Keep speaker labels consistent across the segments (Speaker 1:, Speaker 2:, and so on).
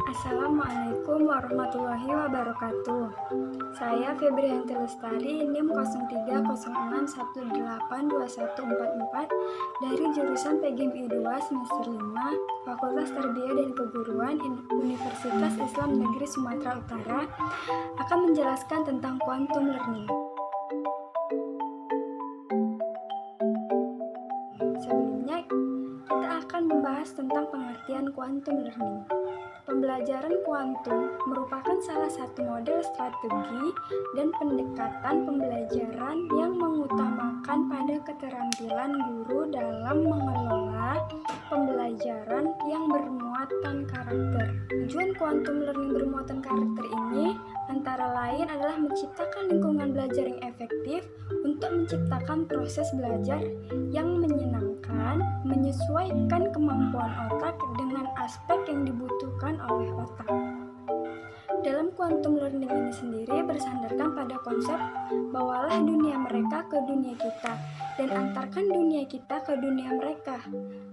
Speaker 1: Assalamualaikum warahmatullahi wabarakatuh. Saya Febrianti Lestari, NIM 0306182144 dari jurusan PGMI 2 semester 5, Fakultas Tarbiyah dan Keguruan Universitas Islam Negeri Sumatera Utara, akan menjelaskan tentang quantum learning. Sebelumnya, kita akan membahas tentang pengertian quantum learning. Pembelajaran kuantum merupakan salah satu model strategi dan pendekatan pembelajaran yang mengutamakan pada keterampilan guru dalam mengelola pembelajaran yang bermuatan karakter. Tujuan quantum learning bermuatan karakter ini antara lain adalah menciptakan lingkungan belajar yang efektif untuk menciptakan proses belajar yang menyenangkan, menyesuaikan kemampuan otak dengan aspek yang dibutuhkan oleh otak. Dalam quantum learning ini sendiri bersandarkan pada konsep bawalah dunia mereka ke dunia kita dan antarkan dunia kita ke dunia mereka.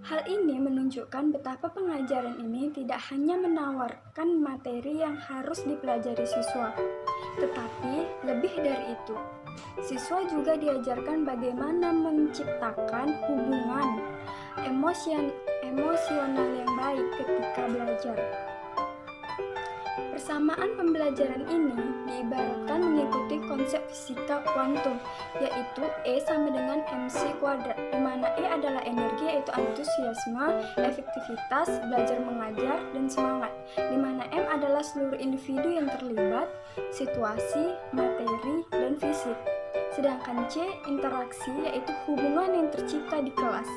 Speaker 1: Hal ini menunjukkan betapa pengajaran ini tidak hanya menawarkan materi yang harus dipelajari siswa, tetapi lebih dari itu, siswa juga diajarkan bagaimana menciptakan hubungan emosional yang baik ketika belajar. Persamaan pembelajaran ini diibaratkan mengikuti konsep fisika kuantum, yaitu E sama dengan mc kuadrat, di mana E adalah energi yaitu antusiasme, efektivitas, belajar mengajar, dan semangat, di mana M adalah seluruh individu yang terlibat, situasi, materi, dan fisik. Sedangkan C interaksi yaitu hubungan yang tercipta di kelas.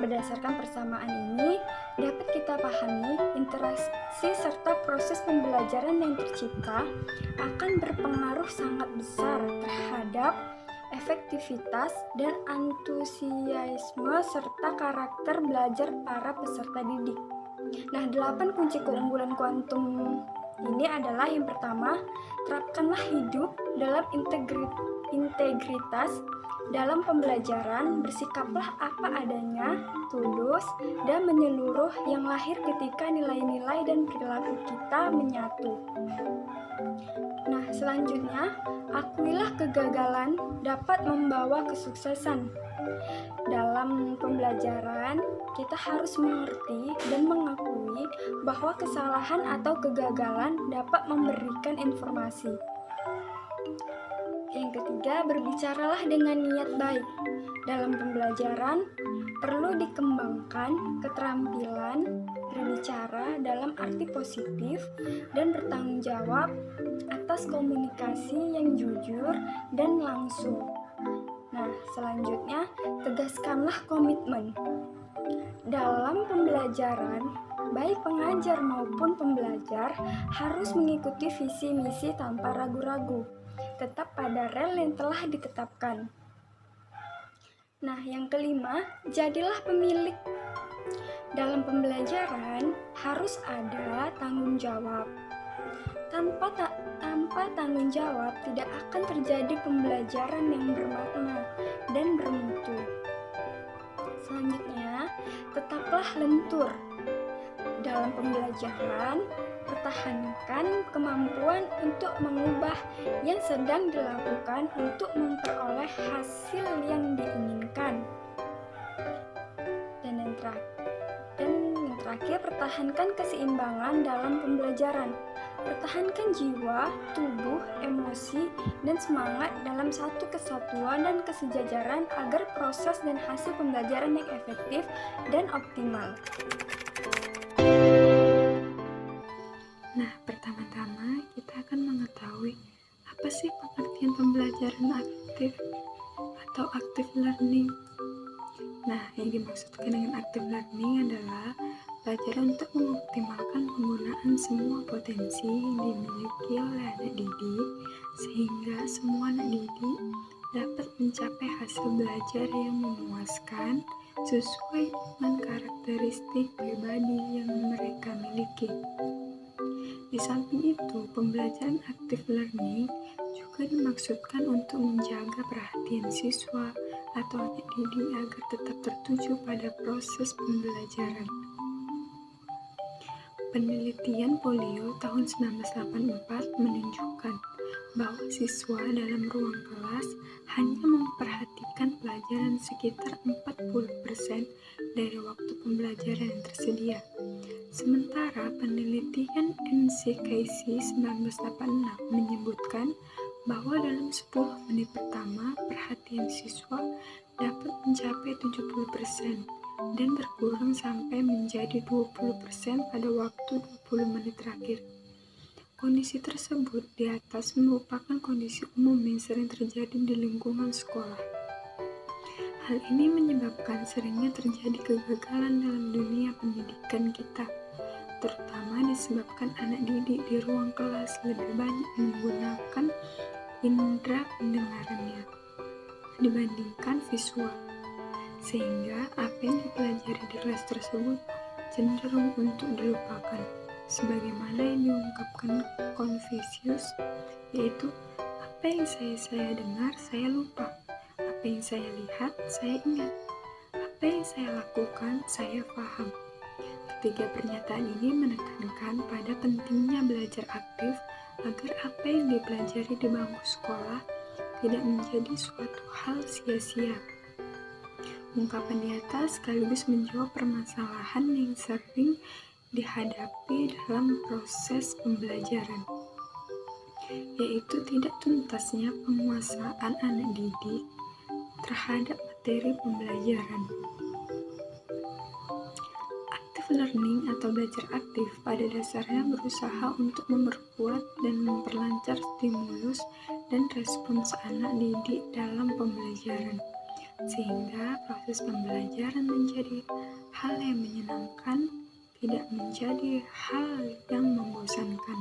Speaker 1: Berdasarkan persamaan ini, dapat kita pahami interaksi serta proses pembelajaran yang tercipta akan berpengaruh sangat besar terhadap efektivitas dan antusiasme serta karakter belajar para peserta didik. Nah, 8 kunci keunggulan kuantum ini adalah yang pertama, terapkanlah hidup dalam integritas dalam pembelajaran, bersikaplah apa adanya, tulus, dan menyeluruh yang lahir ketika nilai-nilai dan perilaku kita menyatu. Nah, selanjutnya, akuilah kegagalan dapat membawa kesuksesan. Dalam pembelajaran, kita harus mengerti dan mengakui bahwa kesalahan atau kegagalan dapat memberikan informasi. Yang ketiga, berbicaralah dengan niat baik. Dalam pembelajaran, perlu dikembangkan keterampilan berbicara dalam arti positif dan bertanggung jawab atas komunikasi yang jujur dan langsung. Nah, selanjutnya, tegaskanlah komitmen. Dalam pembelajaran, baik pengajar maupun pembelajar harus mengikuti visi misi tanpa ragu-ragu, tetap pada rel yang telah ditetapkan. Nah, yang kelima, jadilah pemilik. Dalam pembelajaran harus ada tanggung jawab. Tanpa tanggung jawab tidak akan terjadi pembelajaran yang bermakna dan bermutu. Selanjutnya, tetaplah lentur. Dalam pembelajaran, pertahankan kemampuan untuk mengubah yang sedang dilakukan untuk memperoleh hasil yang diinginkan. Dan yang terakhir, pertahankan keseimbangan dalam pembelajaran. Pertahankan jiwa, tubuh, emosi, dan semangat dalam satu kesatuan dan kesejajaran agar proses dan hasil pembelajaran yang efektif dan optimal.
Speaker 2: Nah, pertama-tama kita akan mengetahui apa sih pengertian pembelajaran aktif atau active learning. Nah, yang dimaksudkan dengan active learning adalah belajar untuk mengoptimalkan penggunaan semua potensi yang dimiliki oleh anak didik sehingga semua anak didik dapat mencapai hasil belajar yang memuaskan sesuai dengan karakteristik pribadi yang mereka miliki. Di samping itu, pembelajaran active learning juga dimaksudkan untuk menjaga perhatian siswa atau anak didik agar tetap tertuju pada proses pembelajaran. Penelitian polio tahun 1984 menunjukkan bahwa siswa dalam ruang kelas hanya memperhatikan pelajaran sekitar 40% dari waktu pembelajaran yang tersedia. Sementara penelitian NCKC 1986 menyebutkan bahwa dalam 10 menit pertama perhatian siswa dapat mencapai 70% dan berkurang sampai menjadi 20% pada waktu 20 menit terakhir. Kondisi tersebut di atas merupakan kondisi umum yang sering terjadi di lingkungan sekolah. Hal ini menyebabkan seringnya terjadi kegagalan dalam dunia pendidikan kita, terutama disebabkan anak didik di ruang kelas lebih banyak menggunakan indera pendengarannya dibandingkan visual, sehingga apa yang dipelajari di kelas tersebut cenderung untuk dilupakan. Sebagaimana yang diungkapkan Confucius, yaitu apa yang saya dengar, saya lupa. Apa yang saya lihat, saya ingat. Apa yang saya lakukan, saya paham. Ketiga pernyataan ini menekankan pada pentingnya belajar aktif agar apa yang dipelajari di bangku sekolah tidak menjadi suatu hal sia-sia. Ungkapan di atas sekaligus menjawab permasalahan yang sering dihadapi dalam proses pembelajaran, yaitu tidak tuntasnya penguasaan anak didik terhadap materi pembelajaran. Active learning atau belajar aktif pada dasarnya berusaha untuk memperkuat dan memperlancar stimulus dan respons anak didik dalam pembelajaran, sehingga proses pembelajaran menjadi hal yang menyenangkan, tidak menjadi hal yang membosankan.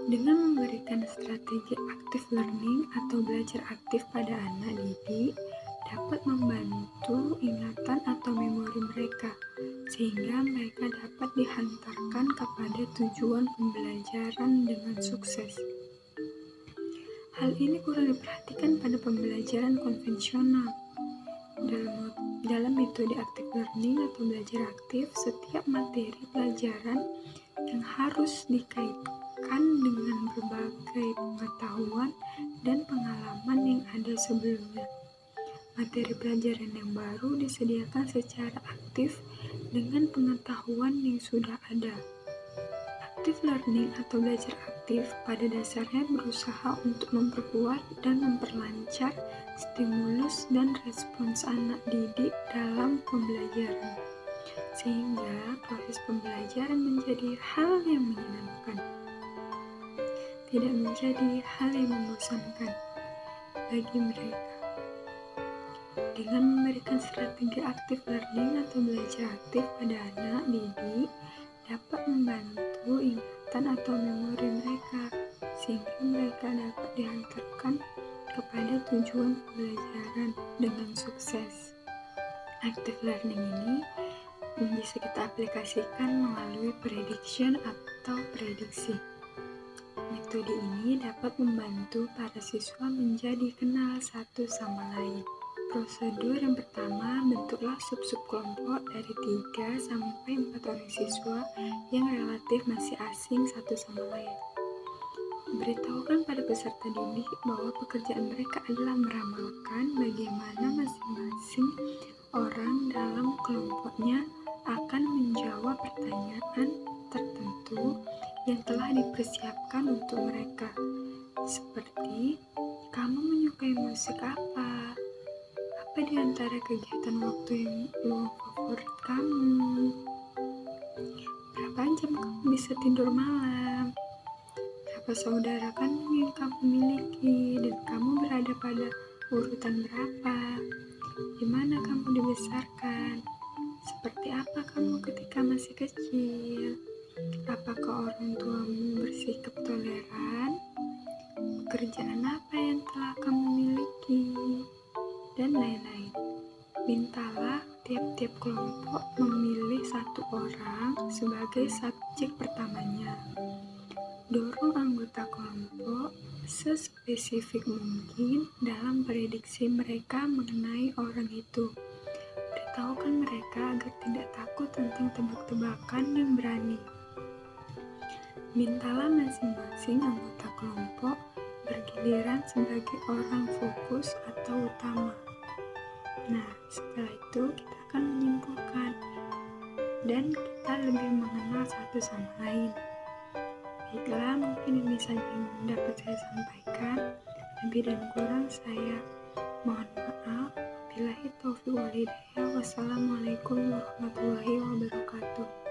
Speaker 2: Dengan memberikan strategi active learning atau belajar aktif pada anak didik dapat membantu ingatan atau memori mereka, sehingga mereka dapat dihantarkan kepada tujuan pembelajaran dengan sukses. Hal ini kurang diperhatikan pada pembelajaran konvensional. Dalam metode active learning atau belajar aktif, setiap materi pelajaran yang harus dikaitkan dengan berbagai pengetahuan dan pengalaman yang ada sebelumnya. Materi pelajaran yang baru disediakan secara aktif dengan pengetahuan yang sudah ada. Active learning atau belajar aktif pada dasarnya berusaha untuk memperkuat dan memperlancar stimulus dan respons anak didik dalam pembelajaran, sehingga proses pembelajaran menjadi hal yang menyenangkan, tidak menjadi hal yang membosankan bagi mereka. Dengan memberikan strategi active learning atau belajar aktif pada anak didik dapat membantu ingatan atau memori mereka, sehingga mereka dapat dihantarkan kepada tujuan pembelajaran dengan sukses. Active learning ini bisa kita aplikasikan melalui prediction atau prediksi. Metode ini dapat membantu para siswa menjadi kenal satu sama lain. Prosedur yang pertama, bentuklah sub-sub kelompok dari 3 sampai 4 orang siswa yang relatif masih asing satu sama lain. Beritahukan pada peserta didik bahwa pekerjaan mereka adalah meramalkan bagaimana masing-masing orang dalam kelompoknya akan menjawab pertanyaan tertentu yang telah dipersiapkan untuk mereka, seperti kamu menyukai musik apa? Apa di antara kegiatan waktu yang luang favorit kamu? Berapa jam kamu bisa tidur malam? Berapa saudara kandung yang kamu miliki dan kamu berada pada urutan berapa? Di mana kamu dibesarkan? Seperti apa kamu ketika masih kecil? Apakah orang tuamu bersikap toleran? Pekerjaan apa yang telah kamu miliki? Dan lain-lain. Mintalah tiap-tiap kelompok memilih satu orang sebagai subjek pertamanya. Dorong anggota kelompok sespesifik mungkin dalam prediksi mereka mengenai orang itu. beritahukan mereka agar tidak takut tentang tebak-tebakan dan berani. Mintalah masing-masing anggota kelompok bergiliran sebagai orang fokus atau utama. Nah, setelah itu kita akan menyimpulkan dan kita lebih mengenal satu sama lain. Baiklah, mungkin ini saja yang dapat saya sampaikan. Lebih dan kurang saya mohon maaf. Wabillahi taufiq wal hidayah. Wassalamualaikum warahmatullahi wabarakatuh.